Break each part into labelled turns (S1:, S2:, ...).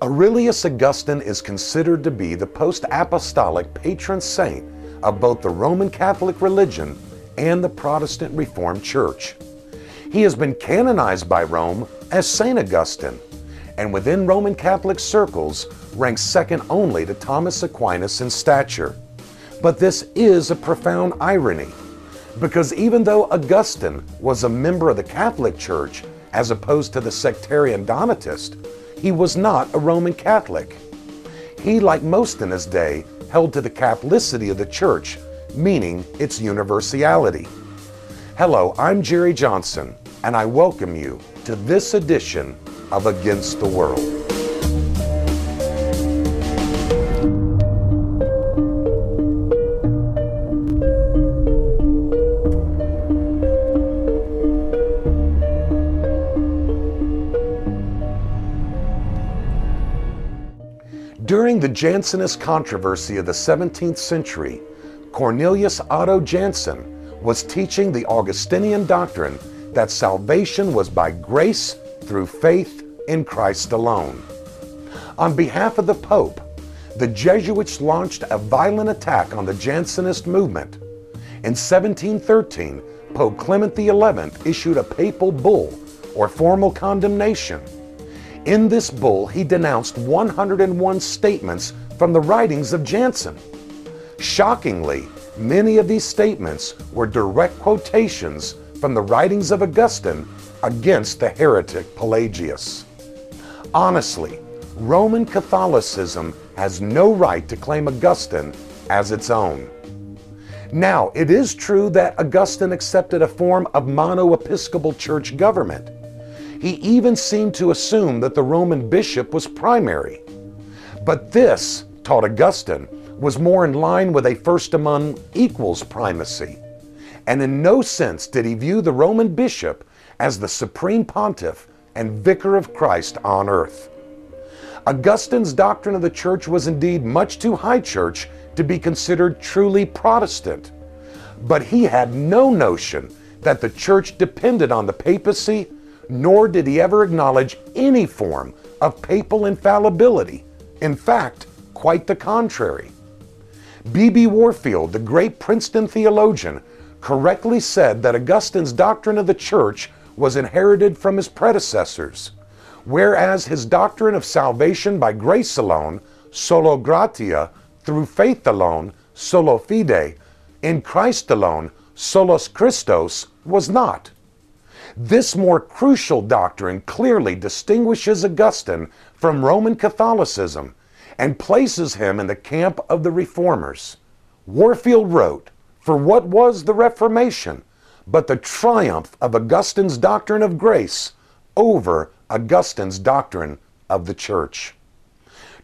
S1: Aurelius Augustine is considered to be the post-apostolic patron saint of both the Roman Catholic religion and the Protestant Reformed Church. He has been canonized by Rome as Saint Augustine, and within Roman Catholic circles ranks second only to Thomas Aquinas in stature. But this is a profound irony, because even though Augustine was a member of the Catholic Church as opposed to the sectarian Donatist, he was not a Roman Catholic. He, like most in his day, held to the Catholicity of the Church, meaning its universality. Hello, I'm Jerry Johnson, and I welcome you to this edition of Against the World. During the Jansenist controversy of the 17th century, Cornelius Otto Jansen was teaching the Augustinian doctrine that salvation was by grace through faith in Christ alone. On behalf of the Pope, the Jesuits launched a violent attack on the Jansenist movement. In 1713, Pope Clement XI issued a papal bull, or formal condemnation. In this bull, he denounced 101 statements from the writings of Jansen. Shockingly, many of these statements were direct quotations from the writings of Augustine against the heretic Pelagius. Honestly, Roman Catholicism has no right to claim Augustine as its own. Now, it is true that Augustine accepted a form of monoepiscopal church government. He even seemed to assume that the Roman bishop was primary. But this, taught Augustine, was more in line with a first among equals primacy. And in no sense did he view the Roman bishop as the supreme pontiff and vicar of Christ on earth. Augustine's doctrine of the church was indeed much too high church to be considered truly Protestant. But he had no notion that the church depended on the papacy, nor did he ever acknowledge any form of papal infallibility. In fact, quite the contrary. B.B. Warfield, the great Princeton theologian, correctly said that Augustine's doctrine of the church was inherited from his predecessors, whereas his doctrine of salvation by grace alone, solo gratia, through faith alone, solo fide, in Christ alone, solos Christos, was not. This more crucial doctrine clearly distinguishes Augustine from Roman Catholicism and places him in the camp of the Reformers. Warfield wrote, "For what was the Reformation but the triumph of Augustine's doctrine of grace over Augustine's doctrine of the church?"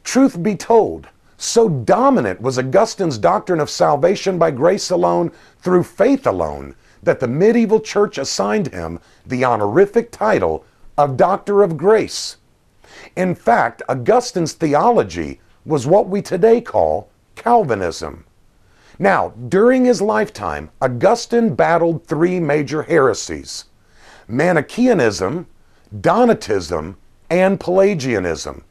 S1: Truth be told, so dominant was Augustine's doctrine of salvation by grace alone through faith alone that the medieval church assigned him the honorific title of Doctor of Grace. In fact, Augustine's theology was what we today call Calvinism. Now, during his lifetime, Augustine battled three major heresies: Manichaeanism, Donatism, and Pelagianism,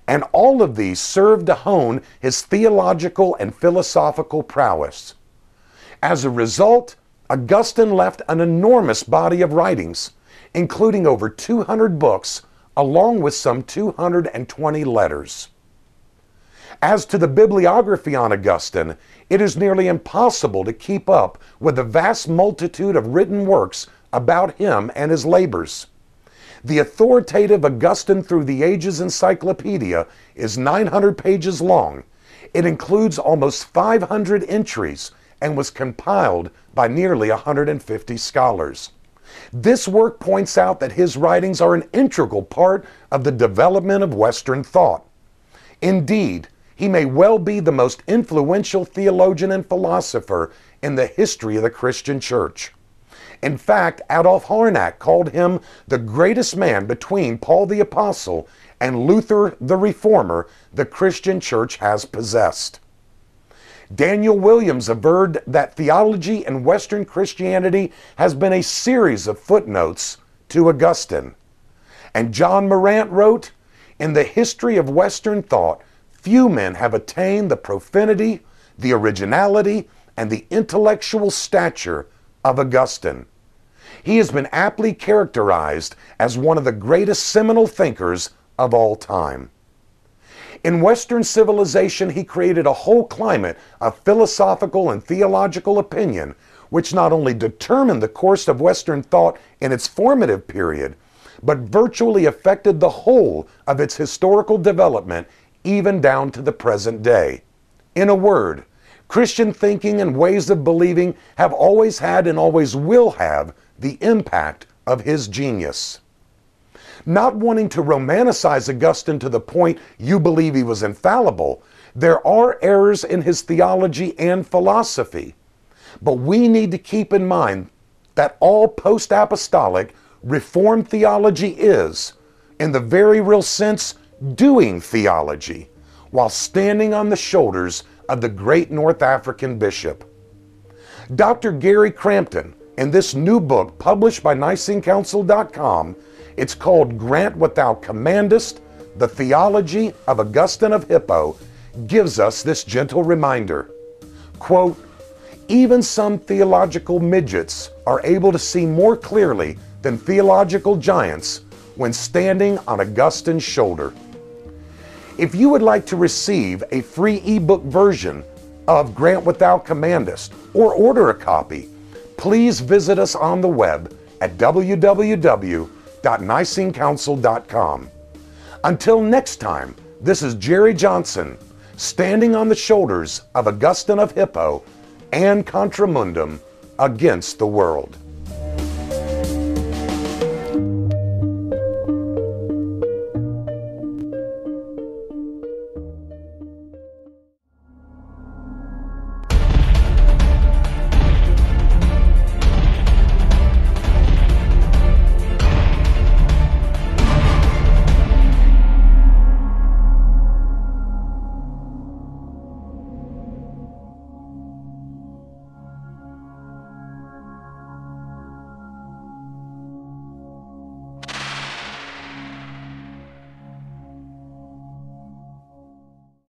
S1: and all of these served to hone his theological and philosophical prowess. As a result, Augustine left an enormous body of writings, including over 200 books, along with some 220 letters. As to the bibliography on Augustine, it is nearly impossible to keep up with the vast multitude of written works about him and his labors. The authoritative Augustine Through the Ages Encyclopedia is 900 pages long. It includes almost 500 entries and was compiled by nearly 150 scholars. This work points out that his writings are an integral part of the development of Western thought. Indeed, he may well be the most influential theologian and philosopher in the history of the Christian church. In fact, Adolf Harnack called him the greatest man between Paul the Apostle and Luther the Reformer the Christian church has possessed. Daniel Williams averred that theology in Western Christianity has been a series of footnotes to Augustine. And John Morant wrote, In the history of Western thought, few men have attained the profundity, the originality, and the intellectual stature of Augustine. He has been aptly characterized as one of the greatest seminal thinkers of all time. In Western civilization, he created a whole climate of philosophical and theological opinion, which not only determined the course of Western thought in its formative period, but virtually affected the whole of its historical development, even down to the present day. In a word, Christian thinking and ways of believing have always had and always will have the impact of his genius. Not wanting to romanticize Augustine to the point you believe he was infallible, there are errors in his theology and philosophy. But we need to keep in mind that all post-apostolic Reformed theology is, in the very real sense, doing theology, while standing on the shoulders of the great North African bishop. Dr. Gary Crampton, in this new book published by Nicene-Council.com, it's called Grant What Thou Commandest, The Theology of Augustine of Hippo, gives us this gentle reminder. Quote, even some theological midgets are able to see more clearly than theological giants when standing on Augustine's shoulder. If you would like to receive a free ebook version of Grant What Thou Commandest or order a copy, please visit us on the web at www.Nicene-Council.com. Until next time, this is Jerry Johnson, standing on the shoulders of Augustine of Hippo and Contra Mundum against the world.